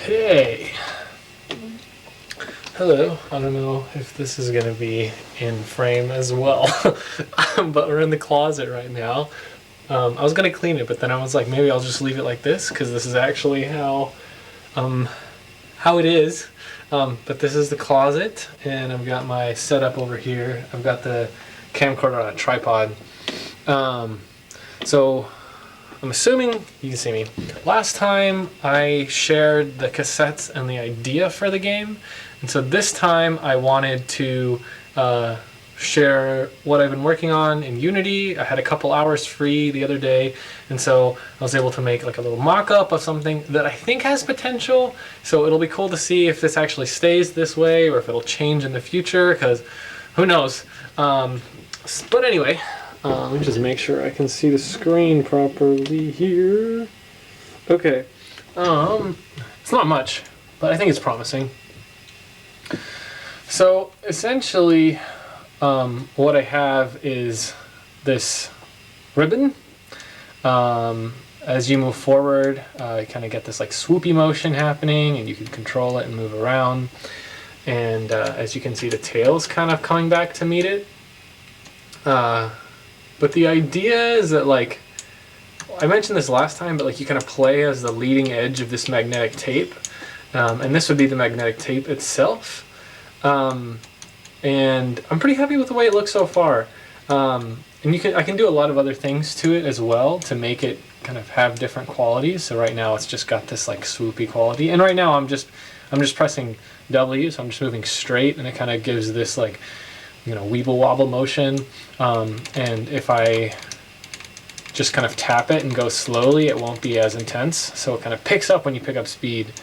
Okay. Hello. I don't know if this is going to be in frame as well, but we're in the closet right now. I was going to clean it, but then I was like, maybe I'll just leave it like this because this is actually how it is. But this is the closet, and I've got my setup over here. I've got the camcorder on a tripod. So I'm assuming you can see me. Last time I shared the cassettes and the idea for the game, and so this time I wanted to share what I've been working on in Unity. I had a couple hours free the other day, and so I was able to make like a little mock-up of something that I think has potential. So it'll be cool to see if this actually stays this way or if it'll change in the future, because who knows. But anyway, let me just make sure I can see the screen properly here. Okay. It's not much, but I think it's promising. So essentially, what I have is this ribbon. As you move forward, you kind of get this like swoopy motion happening, and you can control it and move around. And as you can see, the tail's kind of coming back to meet it. But the idea is that, like, I mentioned this last time, but like you kind of play as the leading edge of this magnetic tape, and this would be the magnetic tape itself. And I'm pretty happy with the way it looks so far. And I can do a lot of other things to it as well to make it kind of have different qualities. So right now it's just got this like swoopy quality, and right now I'm just pressing W, so I'm just moving straight, and it kind of gives this like, you know, weeble wobble motion. And if I just kind of tap it and go slowly, it won't be as intense. So it kind of picks up when you pick up speed.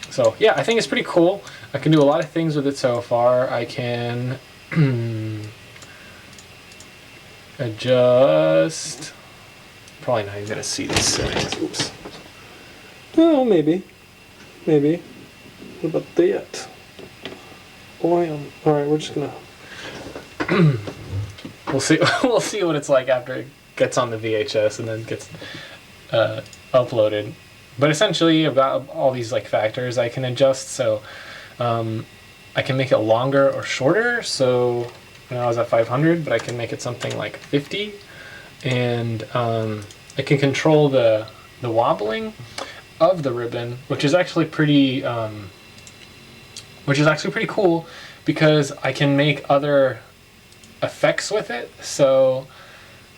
So yeah, I think it's pretty cool. I can do a lot of things with it so far. I can adjust. Probably not even gonna see these settings. Oops. Oh, maybe. What about that? All right, we're just gonna. We'll see. We'll see what it's like after it gets on the VHS and then gets uploaded. But essentially, about all these like factors I can adjust. So I can make it longer or shorter. So I was at 500, but I can make it something like 50, and I can control the wobbling of the ribbon, which is actually pretty cool, because I can make other effects with it. So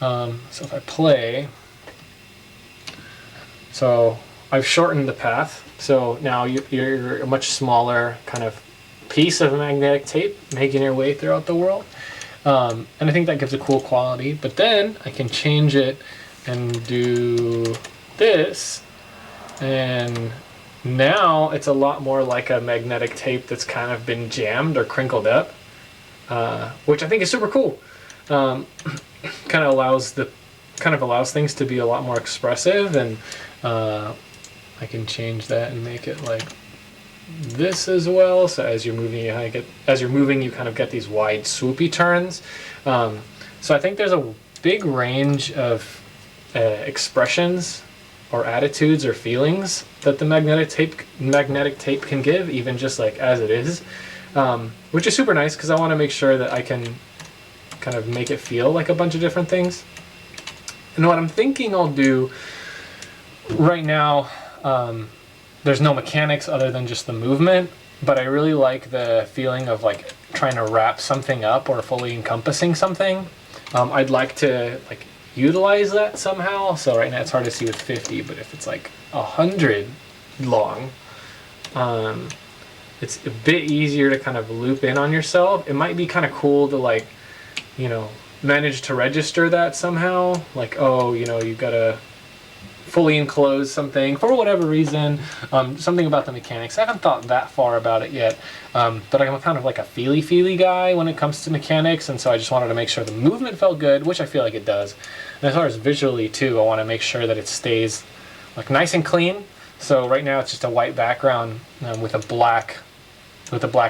if I play, so I've shortened the path, so now you're a much smaller kind of piece of magnetic tape making your way throughout the world, and I think that gives a cool quality. But then I can change it and do this, and now it's a lot more like a magnetic tape that's kind of been jammed or crinkled up, which I think is super cool. Kind of allows things to be a lot more expressive, and I can change that and make it like this as well. So as you're moving, you kind of get these wide swoopy turns. So I think there's a big range of expressions or attitudes or feelings that the magnetic tape can give, even just like as it is, which is super nice, because I want to make sure that I can kind of make it feel like a bunch of different things. And what I'm thinking I'll do right now, there's no mechanics other than just the movement, but I really like the feeling of like trying to wrap something up or fully encompassing something. I'd like to like utilize that somehow. So right now it's hard to see with 50, but if it's like 100 long, it's a bit easier to kind of loop in on yourself. It might be kind of cool to like, you know, manage to register that somehow. Like, oh, you know, you've got to fully enclose something for whatever reason. Something about the mechanics. I haven't thought that far about it yet, but I'm kind of like a feely guy when it comes to mechanics, and so I just wanted to make sure the movement felt good, which I feel like it does. And as far as visually too, I want to make sure that it stays like nice and clean. So right now it's just a white background with a black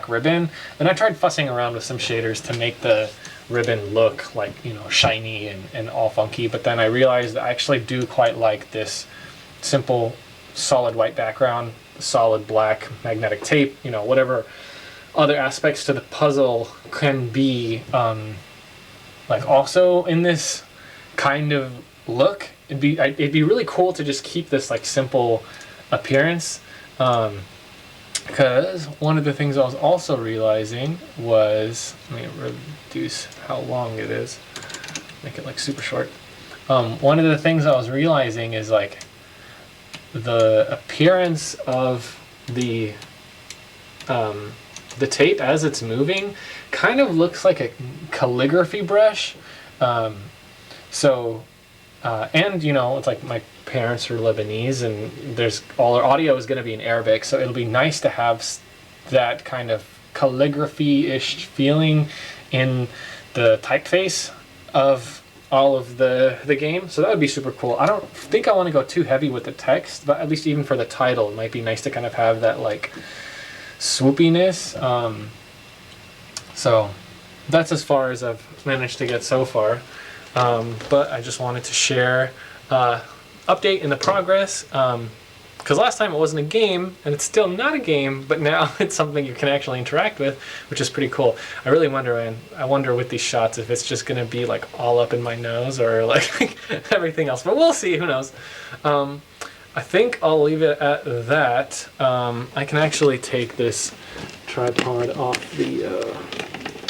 ribbon, and I tried fussing around with some shaders to make the ribbon look like, you know, shiny and all funky, but then I realized I actually do quite like this simple solid white background, solid black magnetic tape, you know, whatever other aspects to the puzzle can be like also in this kind of look. It'd be really cool to just keep this like simple appearance, because one of the things I was also realizing was, let me reduce how long it is, make it like super short. One of the things I was realizing is like the appearance of the tape as it's moving kind of looks like a calligraphy brush. And you know, it's like my parents are Lebanese, and there's all our audio is going to be in Arabic, so it'll be nice to have that kind of calligraphy-ish feeling in the typeface of all of the game. So that would be super cool. I don't think I want to go too heavy with the text, but at least even for the title, it might be nice to kind of have that like swoopiness. So that's as far as I've managed to get so far. But I just wanted to share update in the progress, because last time it wasn't a game, and it's still not a game, but now it's something you can actually interact with, which is pretty cool. I really wonder, man, I wonder with these shots if it's just going to be like all up in my nose or like everything else, but we'll see, who knows. I think I'll leave it at that. I can actually take this tripod off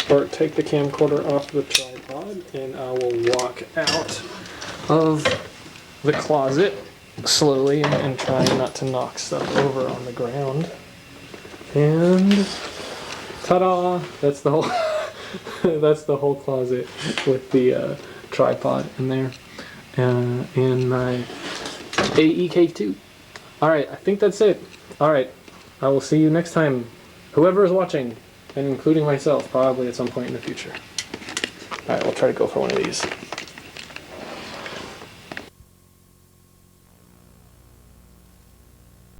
or take the camcorder off the tripod, and I will walk out of the closet slowly and try not to knock stuff over on the ground. And ta-da! That's the whole that's the whole closet with the tripod in there, and my AEK2. All right, I think that's it. All right, I will see you next time, whoever is watching, and including myself, probably at some point in the future. All right, we'll try to go for one of these.